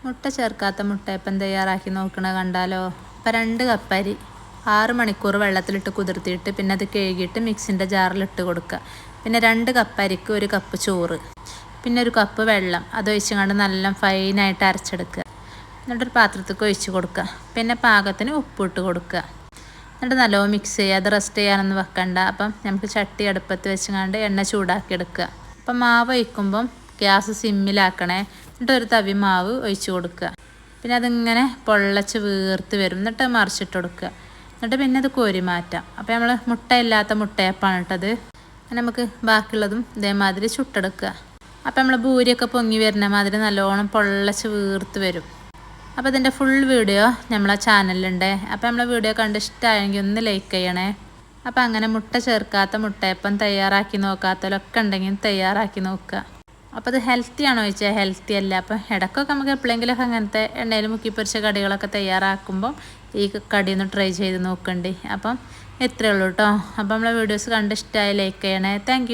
മുട്ട ചേർക്കാത്ത മുട്ടയപ്പം തയ്യാറാക്കി നോക്കണത് കണ്ടാലോ. അപ്പോൾ 2 കപ്പ് അരി 6 മണിക്കൂർ വെള്ളത്തിലിട്ട് കുതിർത്തിയിട്ട് പിന്നെ അത് കഴുകിയിട്ട് മിക്സിൻ്റെ ജാറിലിട്ട് കൊടുക്കുക. പിന്നെ 2 കപ്പ് അരിക്ക് 1 കപ്പ് ചോറ്, പിന്നെ 1 കപ്പ് വെള്ളം അതൊഴിച്ചുകൊണ്ട് നല്ല ഫൈനായിട്ട് അരച്ചെടുക്കുക. എന്നിട്ടൊരു പാത്രത്തേക്ക് ഒഴിച്ച് കൊടുക്കുക. പിന്നെ പാകത്തിന് ഉപ്പിട്ട് കൊടുക്കുക. എന്നിട്ട് നല്ലോണം മിക്സ് ചെയ്യുക. അത് റെസ്റ്റ് ചെയ്യാനൊന്നും വെക്കണ്ട. അപ്പം നമുക്ക് ചട്ടി അടുപ്പത്ത് വെച്ചുകൊണ്ട് എണ്ണ ചൂടാക്കി എടുക്കുക. അപ്പം മാവ് ഒഴിക്കുമ്പം ഗ്യാസ് സിമ്മിലാക്കണേ. എന്നിട്ട് ഒരു തവി മാവ് ഒഴിച്ച് കൊടുക്കുക. പിന്നെ അതിങ്ങനെ പൊള്ളച്ച് വീർത്ത് വരും. എന്നിട്ട് മറിച്ചിട്ട് കൊടുക്കുക. എന്നിട്ട് പിന്നെ അത് കോരി മാറ്റാം. അപ്പോൾ നമ്മൾ മുട്ട ഇല്ലാത്ത മുട്ടയപ്പാണ് ഇട്ടത്. നമുക്ക് ബാക്കിയുള്ളതും ഇതേമാതിരി ചുട്ടെടുക്കുക. അപ്പോൾ നമ്മൾ ഭൂരിയൊക്കെ പൊങ്ങി വരുന്ന മാതിരി നല്ലോണം പൊള്ളച്ച് വീർത്ത് വരും. അപ്പോൾ ഇതിൻ്റെ ഫുൾ വീഡിയോ നമ്മളെ ചാനലിലുണ്ട്. അപ്പോൾ നമ്മളെ വീഡിയോ കണ്ട് ഇഷ്ടമായെങ്കിൽ ഒന്ന് ലൈക്ക് ചെയ്യണേ. അപ്പോൾ അങ്ങനെ മുട്ട ചേർക്കാത്ത മുട്ടയപ്പം തയ്യാറാക്കി നോക്കാത്തവരൊക്കെ ഉണ്ടെങ്കിൽ തയ്യാറാക്കി നോക്കുക. അപ്പോൾ അത് ഹെൽത്തി ആണോ ചോദിച്ചാൽ ഹെൽത്തി അല്ല. അപ്പം ഇടയ്ക്കൊക്കെ നമുക്ക് എപ്പോഴെങ്കിലുമൊക്കെ അങ്ങനത്തെ എണ്ണയിൽ മുക്കി പൊരിച്ച കടികളൊക്കെ തയ്യാറാക്കുമ്പോൾ ഈ കടിയൊന്ന് ട്രൈ ചെയ്ത് നോക്കണ്ടേ. അപ്പം ഇത്രയേ ഉള്ളൂ കേട്ടോ. അപ്പോൾ നമ്മളെ വീഡിയോസ് കണ്ട് ഇഷ്ടമായി ലൈക്ക് ചെയ്യണേ. താങ്ക്